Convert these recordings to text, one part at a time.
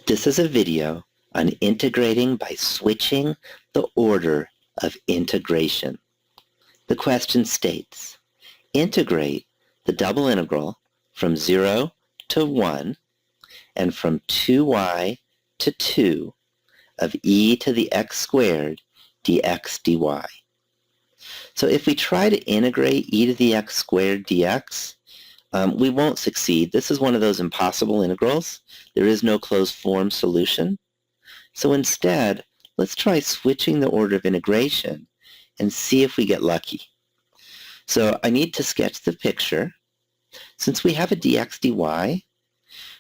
This is a video on integrating by switching the order of integration. The question states, integrate the double integral from 0 to 1 and from 2y to 2 of e to the x squared dx dy. So if we try to integrate e to the x squared dx, we won't succeed. This is one of those impossible integrals. There is no closed form solution. So instead, let's try switching the order of integration and see if we get lucky. So I need to sketch the picture. Since we have a dx dy,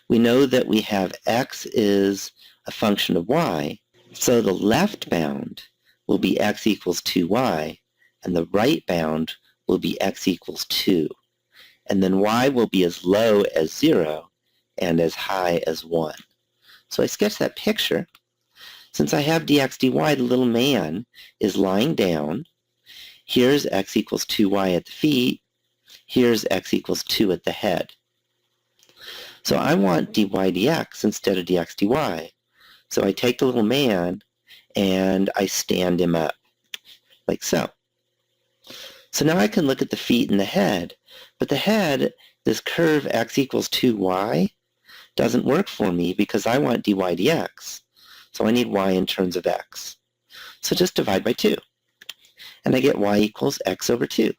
we know that we have x is a function of y, so the left bound will be x equals 2y, and the right bound will be x equals 2. And then y will be as low as 0 and as high as 1. So I sketch that picture. Since I have dx dy, the little man is lying down. Here's x equals 2y at the feet. Here's x equals 2 at the head. So I want dy dx instead of dx dy. So I take the little man and I stand him up, like so. So now I can look at the feet and the head, but the head, this curve x equals 2y, doesn't work for me because I want dy dx. So I need y in terms of x. So just divide by 2. And I get y equals x over 2.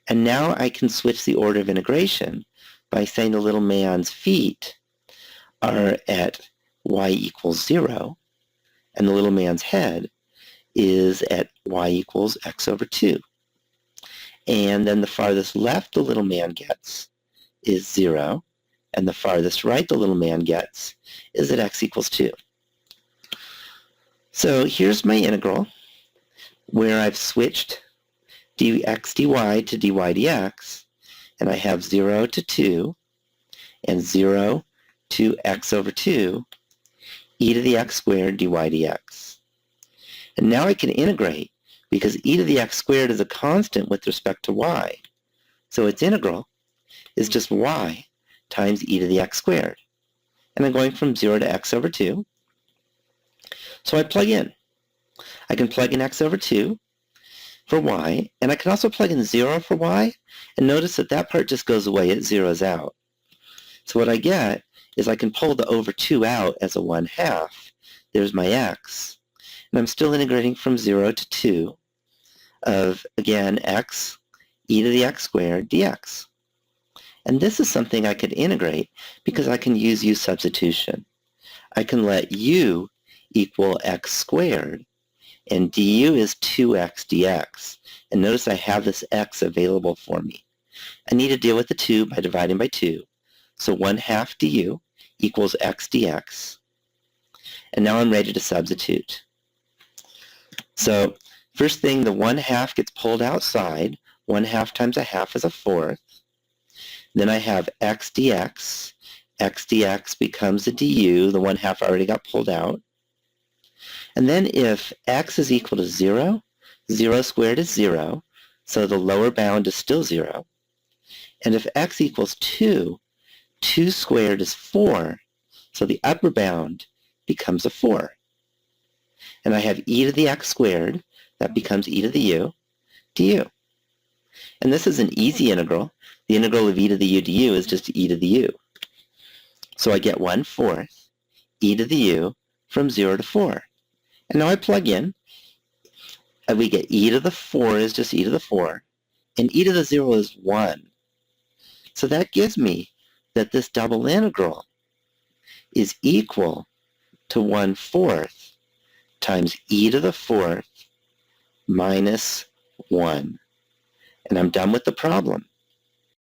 And now I can switch the order of integration by saying the little man's feet are at y equals 0, and the little man's head is at y equals x over 2. And then the farthest left the little man gets is 0, and the farthest right the little man gets is at x equals 2. So here's my integral where I've switched dx dy to dy dx, and I have 0 to 2 and 0 to x over 2 e to the x squared dy dx. And now I can integrate because e to the x squared is a constant with respect to y. So its integral is just y times e to the x squared. And I'm going from 0 to x over 2. So I plug in. I can plug in x over 2 for y, and I can also plug in 0 for y, and notice that that part just goes away, it zeroes out. So what I get is I can pull the over 2 out as a 1/2. There's my x. And I'm still integrating from 0 to 2 of, again, x e to the x squared dx. And this is something I could integrate because I can use u substitution. I can let u equal x squared, and du is 2x dx. And notice I have this x available for me. I need to deal with the 2 by dividing by 2. So 1/2 du equals x dx. And now I'm ready to substitute. So first thing, the 1/2 gets pulled outside. 1/2 times a half is a fourth. Then I have x dx. X dx becomes a du. The 1/2 already got pulled out. And then if x is equal to 0, 0 squared is 0, so the lower bound is still 0. And if x equals 2, 2 squared is 4, so the upper bound becomes a 4. And I have e to the x squared, that becomes e to the u, du. And this is an easy integral. The integral of e to the u du is just e to the u. So I get 1/4 e to the u from 0 to 4. And now I plug in, and we get e to the 4 is just e to the 4, and e to the 0 is 1. So that gives me that this double integral is equal to 1/4 times e to the 4th minus 1. And I'm done with the problem.